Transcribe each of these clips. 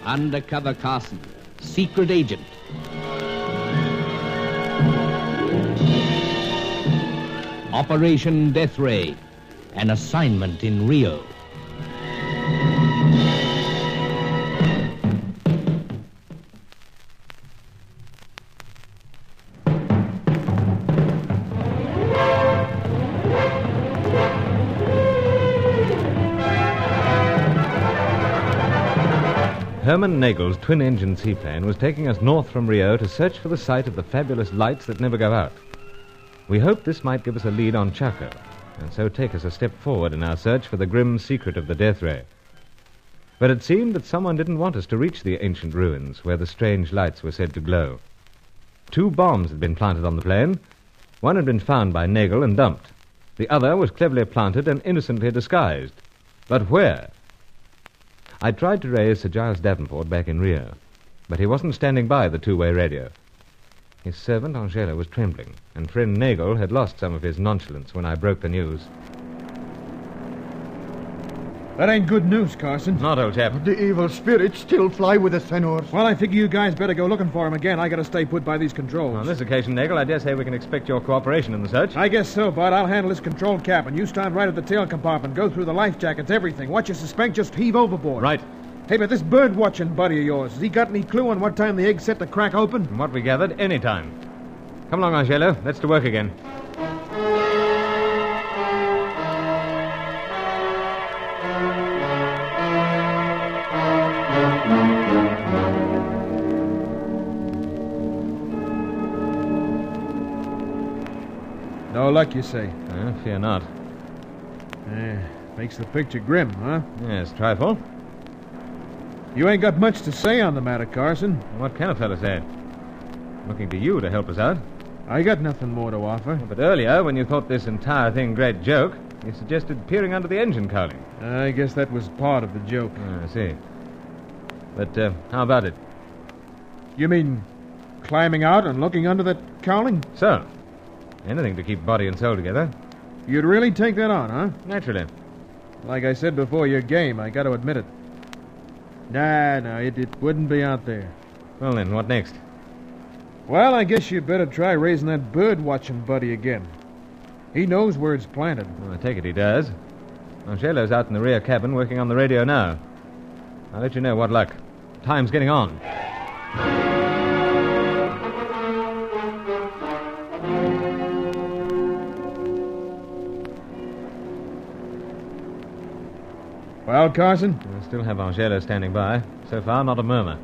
Undercover Carson, secret agent. Operation Deathray, an assignment in Rio. Herman Nagel's twin-engine seaplane was taking us north from Rio to search for the site of the fabulous lights that never go out. We hoped this might give us a lead on Chaco, and so take us a step forward in our search for the grim secret of the Deathray. But it seemed that someone didn't want us to reach the ancient ruins where the strange lights were said to glow. 2 bombs had been planted on the plane. One had been found by Nagel and dumped. The other was cleverly planted and innocently disguised. But where? I tried to raise Sir Giles Davenport back in Rio, but he wasn't standing by the two-way radio. His servant, Angela, was trembling, and friend Nagel had lost some of his nonchalance when I broke the news. That ain't good news, Carson. Not, old chap. The evil spirits still fly with the senors. Well, I figure you guys better go looking for him again. I gotta stay put by these controls. On this occasion, Nagel, I dare say we can expect your cooperation in the search. I guess so, Bud. I'll handle this control cap, and you stand right at the tail compartment. Go through the life jackets, everything. Watch your suspense, just heave overboard. Right. Hey, but this bird-watching buddy of yours, has he got any clue on what time the egg's set to crack open? From what we gathered, any time. Come along, Angelo. Let's to work again. No luck, you say? Fear not. Makes the picture grim, huh? Yes, trifle. You ain't got much to say on the matter, Carson. What can a fellow say? Looking to you to help us out. I got nothing more to offer. But earlier, when you thought this entire thing a great joke, you suggested peering under the engine cowling. I guess that was part of the joke. I see. But how about it? You mean climbing out and looking under that cowling? So, anything to keep body and soul together. You'd really take that on, huh? Naturally. Like I said before, your game, I got to admit it. No, it wouldn't be out there. Well then, what next? Well, I guess you'd better try raising that bird-watching buddy again. He knows where it's planted. Well, I take it he does. Angelo's out in the rear cabin working on the radio now. I'll let you know what luck. Time's getting on. Well, Carson? I still have Angelo standing by. So far, not a murmur.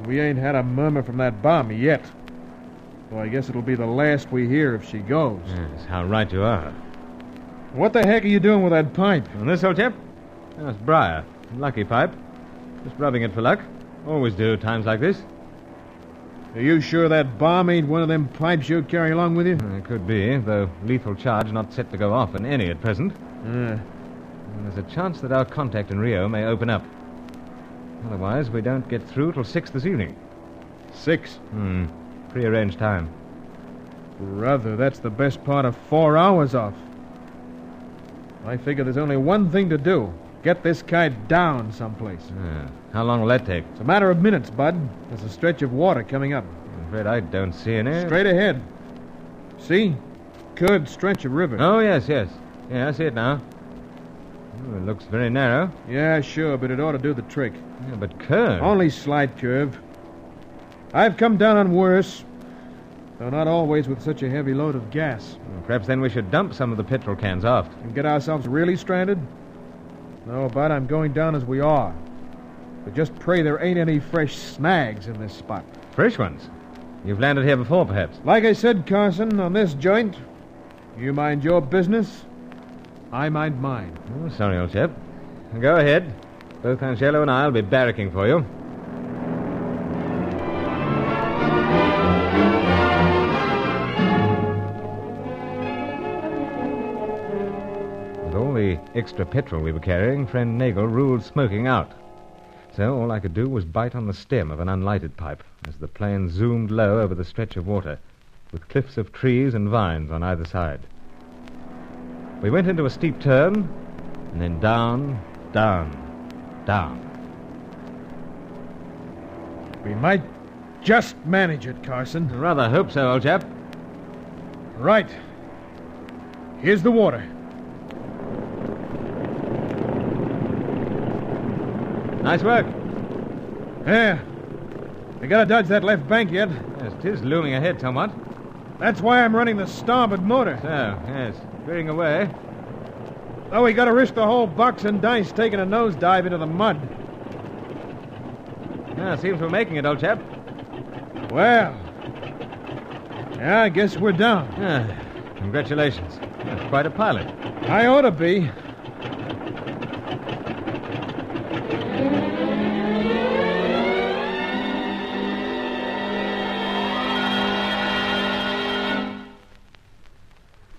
We ain't had a murmur from that bomb yet. So I guess it'll be the last we hear if she goes. Yes, how right you are. What the heck are you doing with that pipe? And this, old chap? Oh, it's Briar. Lucky pipe. Just rubbing it for luck. Always do times like this. Are you sure that bomb ain't one of them pipes you carry along with you? It could be, though lethal charge not set to go off in any at present. There's a chance that our contact in Rio may open up. Otherwise, we don't get through till 6 this evening. 6? Prearranged time. Brother, that's the best part of 4 hours off. I figure there's only one thing to do. Get this kite down someplace. How long will that take? It's a matter of minutes, Bud. There's a stretch of water coming up. I'm afraid I don't see any. Straight ahead. See? Curved stretch of river. Oh, yes. Yeah, I see it now. Oh, it looks very narrow. Yeah, sure, but it ought to do the trick. Yeah, but curve. Only slight curve. I've come down on worse, though not always with such a heavy load of gas. Well, perhaps then we should dump some of the petrol cans aft. And get ourselves really stranded? No, Bud, I'm going down as we are. But just pray there ain't any fresh snags in this spot. Fresh ones? You've landed here before, perhaps? Like I said, Carson, on this joint, you mind your business, I mind mine. Oh, sorry, old chap. Go ahead. Both Angelo and I'll be barracking for you. With all the extra petrol we were carrying, friend Nagel ruled smoking out. So all I could do was bite on the stem of an unlighted pipe as the plane zoomed low over the stretch of water, with cliffs of trees and vines on either side. We went into a steep turn, and then down. We might just manage it, Carson. I rather hope so, old chap. Right. Here's the water. Nice work. Yeah. We gotta dodge that left bank yet. Yes, 'tis looming ahead somewhat. That's why I'm running the starboard motor. So, yes, veering away. Oh, we gotta risk the whole box and dice taking a nosedive into the mud. Yeah, seems we're making it, old chap. Well, yeah, I guess we're down. Yeah, congratulations. That's quite a pilot. I ought to be.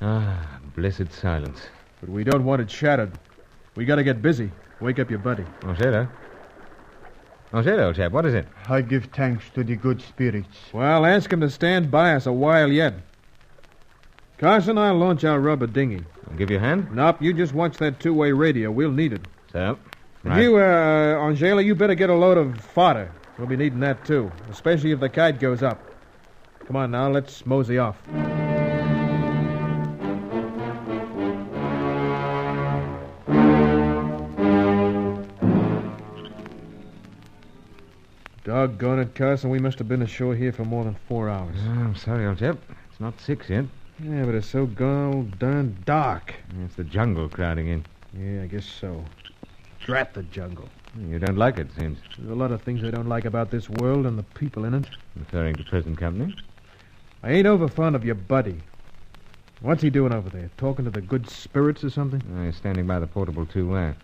Ah, blessed silence. But we don't want it shattered. We gotta get busy. Wake up your buddy. Angelo? Angelo, old chap, what is it? I give thanks to the good spirits. Well, ask him to stand by us a while yet. Carson, I'll launch our rubber dinghy. I'll give you a hand? Nope, you just watch that two-way radio. We'll need it. So, And right. you, Angelo, you better get a load of fodder. We'll be needing that, too, especially if the kite goes up. Come on now, let's mosey off. Doggone it, Carson. We must have been ashore here for more than 4 hours. Oh, I'm sorry, old chap. It's not 6 yet. Yeah, but it's so darn dark. It's the jungle crowding in. Yeah, I guess so. Drat the jungle. You don't like it, seems. There's a lot of things I don't like about this world and the people in it. Referring to present company. I ain't over fond of your buddy. What's he doing over there? Talking to the good spirits or something? Oh, he's standing by the portable two-way.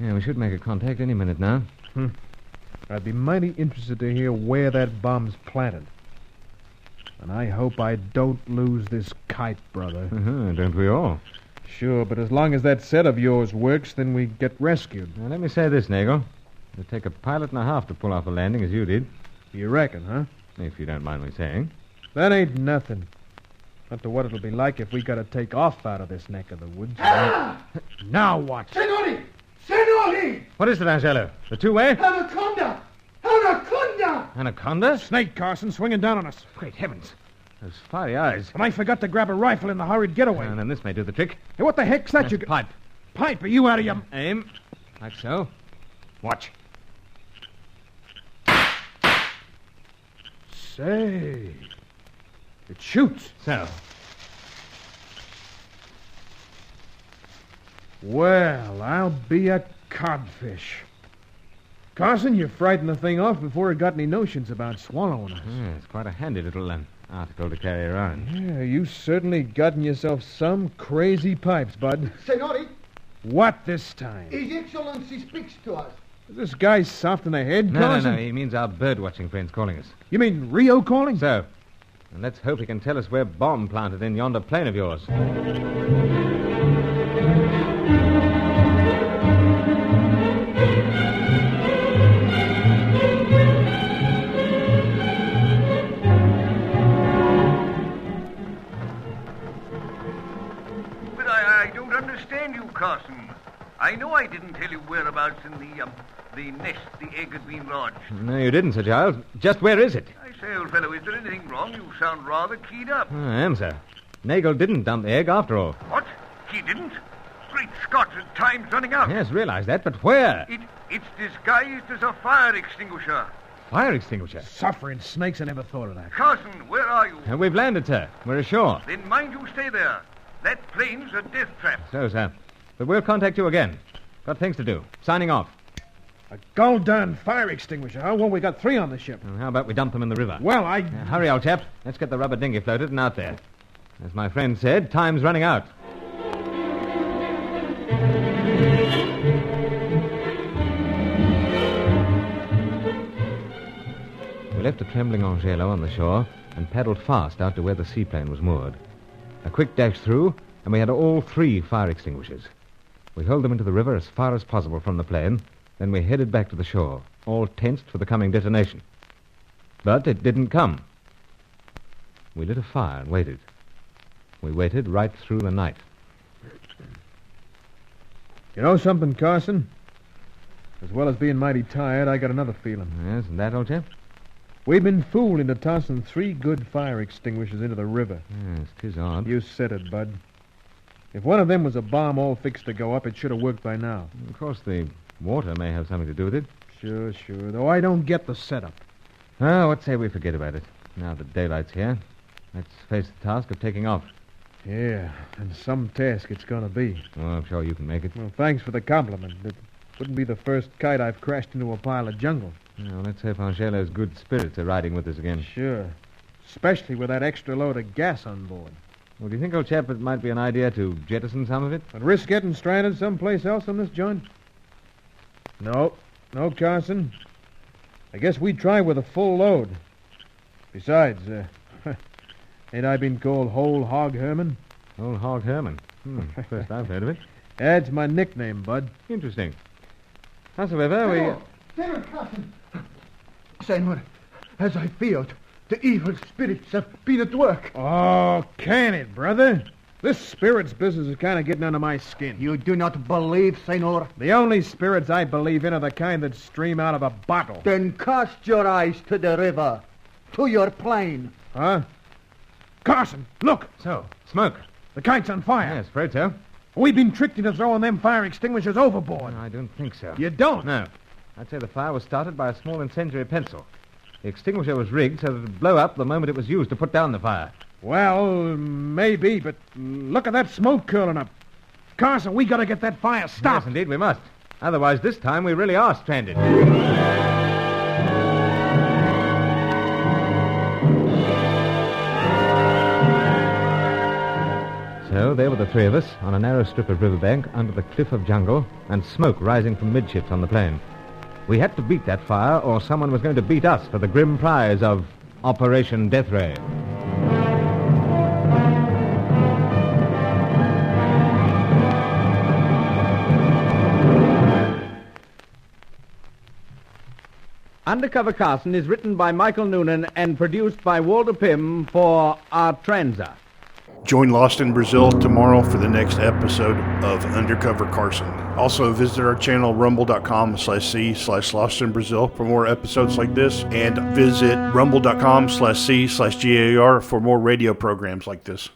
Yeah, we should make a contact any minute now. I'd be mighty interested to hear where that bomb's planted. And I hope I don't lose this kite, brother. Don't we all? Sure, but as long as that set of yours works, then we get rescued. Now, let me say this, Nagel. It'll take a pilot and a half to pull off a landing as you did. You reckon, huh? If you don't mind me saying. That ain't nothing. Not to what it'll be like if we gotta take off out of this neck of the woods. Now what? Senori! Senori! What is it, Angelo? The two-way? Anaconda! Anaconda! Anaconda? Snake, Carson, swinging down on us. Great heavens. Those fiery eyes. And I forgot to grab a rifle in the hurried getaway. And then this may do the trick. Hey, what the heck's that you... Pipe. Pipe, are you out of your... Aim. Like so. Watch. Say... It shoots. So. Well, I'll be a codfish. Carson, you frightened the thing off before it got any notions about swallowing us. Yeah, it's quite a handy little article to carry around. Yeah, you certainly gotten yourself some crazy pipes, bud. Senori, What this time? His Excellency speaks to us. Is this guy soft in the head, No, Carson? he means our bird-watching friend's calling us. You mean Rio calling? So, and let's hope he can tell us where bomb planted in yonder plane of yours. But I don't understand you, Carson. I know I didn't tell you whereabouts in the nest the egg had been lodged. No, you didn't, Sir Giles. Just where is it? I say, old fellow, is there anything wrong? You sound rather keyed up. I am, sir. Nagel didn't dump the egg after all. What? He didn't? Great Scott, time's running out. Yes, realize that, but where? It's disguised as a fire extinguisher. Fire extinguisher. Suffering snakes, I never thought of that. Carson, where are you? We've landed, sir. We're ashore. Then mind you stay there. That plane's a death trap. So, sir. But we'll contact you again. Got things to do. Signing off. A gold-darn fire extinguisher, huh? Well, we got 3 on the ship. Well, how about we dump them in the river? Well, Hurry, old chap. Let's get the rubber dinghy floated and out there. As my friend said, time's running out. We left the trembling Angelo on the shore and paddled fast out to where the seaplane was moored. A quick dash through, and we had all 3 fire extinguishers. We hurled them into the river as far as possible from the plane, then we headed back to the shore, all tensed for the coming detonation. But it didn't come. We lit a fire and waited. We waited right through the night. You know something, Carson? As well as being mighty tired, I got another feeling. Yes, and that, old chap? We've been fooled into tossing 3 good fire extinguishers into the river. Yes, 'tis odd. You said it, Bud. If one of them was a bomb all fixed to go up, it should have worked by now. Of course, the water may have something to do with it. Sure. Though I don't get the setup. Oh, what say we forget about it? Now that daylight's here, let's face the task of taking off. Yeah, and some task it's gonna be. Oh, I'm sure you can make it. Well, thanks for the compliment. It wouldn't be the first kite I've crashed into a pile of jungle. Well, let's hope Angelo's good spirits are riding with us again. Sure. Especially with that extra load of gas on board. Well, do you think, old chap, it might be an idea to jettison some of it? And risk getting stranded someplace else on this joint? No, Carson. I guess we'd try with a full load. Besides, ain't I been called Whole Hog Herman? Old Hog Herman. First I've heard of it. That's my nickname, Bud. Interesting. Howsoever, Senor Carson. Senor, as I feared, the evil spirits have been at work. Oh, can it, brother? This spirits business is kind of getting under my skin. You do not believe, Senor? The only spirits I believe in are the kind that stream out of a bottle. Then cast your eyes to the river, to your plane. Huh? Carson, look! So, smoke. The kite's on fire. Yes, afraid so. We've been tricked into throwing them fire extinguishers overboard. I don't think so. You don't? No. I'd say the fire was started by a small incendiary pencil. The extinguisher was rigged so that it would blow up the moment it was used to put down the fire. Well, maybe, but look at that smoke curling up. Carson, we gotta get that fire stopped. Yes, indeed, we must. Otherwise, this time we really are stranded. So there were the 3 of us on a narrow strip of riverbank under the cliff of jungle and smoke rising from midships on the plain. We had to beat that fire or someone was going to beat us for the grim prize of Operation Deathray. Undercover Carson is written by Michael Noonan and produced by Walter Pym for Artranza. Join Lost in Brazil tomorrow for the next episode of Undercover Carson. Also visit our channel rumble.com/c/Lost in Brazil for more episodes like this, and visit rumble.com/c/GAR for more radio programs like this.